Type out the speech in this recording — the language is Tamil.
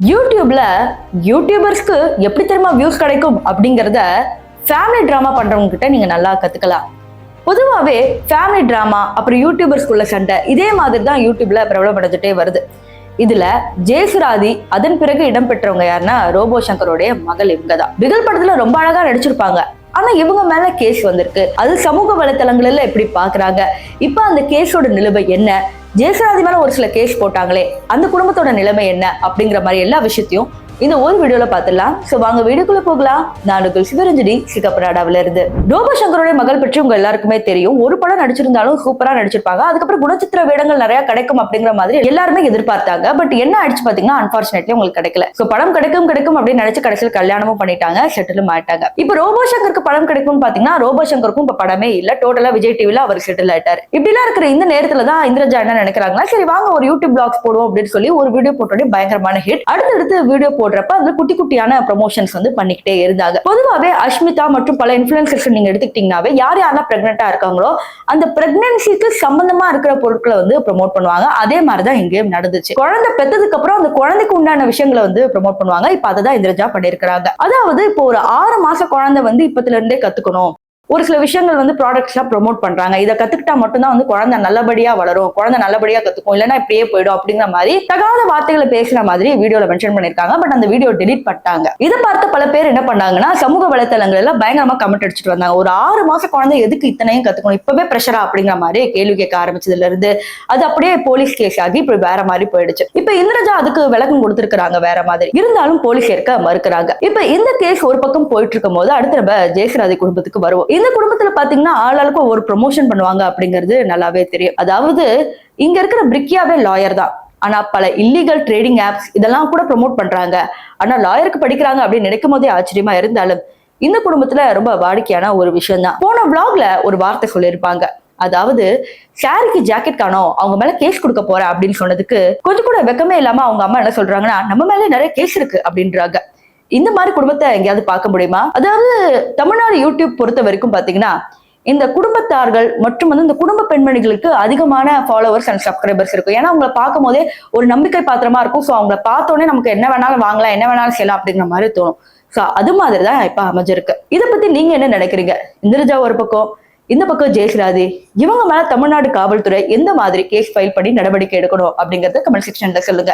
யூடியூப்ல யூடியூபர்ஸ்க்கு எப்படி தெரியுமா வியூஸ் கிடைக்கும் அப்படிங்கறத ஃபேமிலி டிராமா பண்றவங்க கிட்ட நீங்க நல்லா கத்துக்கலாம். பொதுவாகவே ஃபேமிலி டிராமா அப்புறம் யூடியூபர்ஸ்குள்ள சண்டை இதே மாதிரி தான் யூடியூப்ல பிரபலமடைஞ்சிட்டே வருது. இதுல ஜெயசுராதி அதன் பிறகு இடம்பெற்றவங்க யாருன்னா ரோபோ சங்கரோடைய மகள் இவங்க தான். பிகில் படத்துல ரொம்ப அழகா நடிச்சிருப்பாங்க. ஆனா இவங்க மேல கேஸ் வந்திருக்கு. அது சமூக வலைத்தளங்கள்ல எப்படி பாக்குறாங்க, இப்ப அந்த கேஸோட நிலைமை என்ன, ஜெயசுராதி மேல ஒரு சில கேஸ் போட்டாங்களே அந்த குடும்பத்தோட நிலைமை என்ன அப்படிங்கிற மாதிரி எல்லா விஷயத்தையும் இந்த ஒரு வீடியோல பாத்துடலாம். சோ வாங்க வீடியோக்குள்ள போகலாம். நான் சிவரஞ்சனி சிகப்பராடாவில இருந்து. ரோபோ சங்கரோட மகள் பற்றி உங்க எல்லாருக்குமே தெரியும். ஒரு படம் நடிச்சிருந்தாலும் சூப்பரா நடிச்சிருப்பாங்க. அதுக்கப்புறம் குணச்சித்திர வேடங்கள் நிறைய கிடைக்கும் அப்படிங்கிற மாதிரி எல்லாருமே எதிர்பார்த்தாங்க. பட் என்ன ஆயிடுச்சு பாத்தீங்கன்னா அன்பார்ச்சுனேட்லி உங்களுக்கு கிடைக்கல. சோ படம் கிடைக்கும் அப்படின்னு நினைச்சு கடைசியில் கல்யாணமும் பண்ணிட்டாங்க, செட்டிலும் ஆயிட்டாங்க. இப்ப ரோபோ சங்கருக்கு படம் கிடைக்கும்னு பாத்தீங்கன்னா ரோபோ சங்கருக்கும் இப்ப படமே இல்ல. டோட்டலா விஜய் டிவில அவர் செட்டில் ஆயிட்டாரு. இப்படி எல்லாம் இருக்கிற இந்த நேரத்துல தான் இந்திரஜா என்ன நினைக்கிறாங்கன்னா, சரி வாங்க ஒரு யூடியூப் பிளாக்ஸ் போடுவோம் அப்படின்னு சொல்லி ஒரு வீடியோ போட்டோடனே பயங்கரமான ஹிட். அடுத்தடுத்து வீடியோ போடுறப்ப அதுல குட்டி குட்டியான ப்ரமோஷன்ஸ் வந்து பண்ணிக்கிட்டே இருந்தாங்க. பொதுவாகவே அஷ்மிதா மற்றும் பல இன்ஃபுளுசர்ஸ் நீங்க எடுத்துக்கிட்டீங்கன்னாவே யாரெல்லாம் பிரெக்னெண்டா இருக்காங்களோ அந்த பிரெக்னன்சிக்கு சம்பந்தமா இருக்கிற பொருட்களை வந்து ப்ரமோட் பண்ணுவாங்க. அதே மாதிரிதான் இங்கேயும் நடந்துச்சு. குழந்தை பெற்றதுக்கு அப்புறம் அந்த குழந்தைக்கு உண்டான விஷயங்களை வந்து ப்ரமோட் பண்ணுவாங்க. இப்ப அதை தான் இந்திரஜா பண்ணிருக்கிறாங்க. அதாவது இப்போ ஒரு 6 மாச குழந்தை வந்து இப்பத்துல இருந்தே கத்துக்கணும், ஒரு சில விஷயங்கள் வந்து ப்ராடக்ட்ஸ் எல்லாம் ப்ரொமோட் பண்றாங்க. இதை கத்துக்கிட்டா மட்டும்தான் வந்து குழந்தை நல்லபடியா வளரும், குழந்தை நல்லபடியா கத்துக்கும், இல்லைன்னா இப்படியே போயிடும் அப்படிங்கிற மாதிரி தகாத வார்த்தைகளை பேசுற மாதிரி வீடியோல மென்ஷன் பண்ணிருக்காங்க. பட் அந்த வீடியோ டெலீட் பண்ணிட்டாங்க. இதை பார்த்து பல பேர் என்ன பண்ணாங்கன்னா சமூக வலைத்தளங்கள்ல பயங்கரமா கமெண்ட் அடிச்சுட்டு வந்தாங்க. ஒரு 6 மாச குழந்தை எதுக்கு இத்தனையும் கத்துக்கணும், இப்பவே பிரஷரா அப்படிங்கிற மாதிரி கேள்வி கேட்க ஆரம்பிச்சதுல இருந்து அது அப்படியே போலீஸ் கேஸ் ஆகி இப்ப வேற மாதிரி போயிடுச்சு. இப்ப இந்திரஜா அதுக்கு விளக்கம் கொடுத்திருக்காங்க வேற மாதிரி. இருந்தாலும் போலீஸ் ஏற்க மறுக்கிறாங்க. இப்ப இந்த கேஸ் ஒரு பக்கம் போயிட்டு இருக்கும் போது அடுத்த நம்ம ஜெயசுராதி குடும்பத்துக்கு வருவோம். இந்த குடும்பத்துல பாத்தீங்கன்னா ஆளாளுக்கு ஒரு ப்ரொமோஷன் பண்ணுவாங்க அப்படிங்கிறது நல்லாவே தெரியும். அதாவது இங்க இருக்கிற பிரிக்கியாவே லாயர் தான். ஆனா பல இல்லீகல் ட்ரேடிங் ஆப்ஸ் இதெல்லாம் கூட ப்ரொமோட் பண்றாங்க. ஆனா லாயருக்கு படிக்கிறாங்க அப்படின்னு நினைக்கும் போதே ஆச்சரியமா இருந்தாலும் இந்த குடும்பத்துல ரொம்ப வாடிக்கையான ஒரு விஷயம் தான். போன vlogல ஒரு வார்த்தை சொல்லியிருப்பாங்க. அதாவது சாரிக்கு ஜாக்கெட் காணோம், அவங்க மேல கேஸ் கொடுக்க போறேன் அப்படின்னு சொன்னதுக்கு கொஞ்சம் கூட வெக்கமே இல்லாம அவங்க அம்மா என்ன சொல்றாங்கன்னா, நம்ம மேல நிறைய கேஸ் இருக்கு அப்படின்றாங்க. இந்த மாதிரி குடும்பத்தை எங்கேயாவது பார்க்க முடியுமா? அதாவது தமிழ்நாடு யூடியூப் பொறுத்த வரைக்கும் பாத்தீங்கன்னா இந்த குடும்பத்தார்கள் மற்றும் வந்து இந்த குடும்ப பெண்மணிகளுக்கு அதிகமான ஃபாலோவர்ஸ் அண்ட் சப்ஸ்கிரைபர்ஸ் இருக்கும். ஏன்னா அவங்களை பார்க்கும் போதே ஒரு நம்பிக்கை பாத்திரமா இருக்கும். ஸோ அவங்களை பார்த்தோன்னே நமக்கு என்ன வேணாலும் வாங்கலாம், என்ன வேணாலும் செய்யலாம் அப்படிங்கிற மாதிரி தோணும். ஸோ அது மாதிரிதான் இப்ப அமைஞ்சிருக்கு. இதை பத்தி நீங்க என்ன நினைக்கிறீங்க? இந்திரஜா ஒரு பக்கம், இந்த பக்கம் ஜெயசுராதி, இவங்க மேல தமிழ்நாடு காவல்துறை எந்த மாதிரி கேஸ் ஃபைல் பண்ணி நடவடிக்கை எடுக்கணும் அப்படிங்கறத கமெண்ட் செக்ஷன்ல சொல்லுங்க.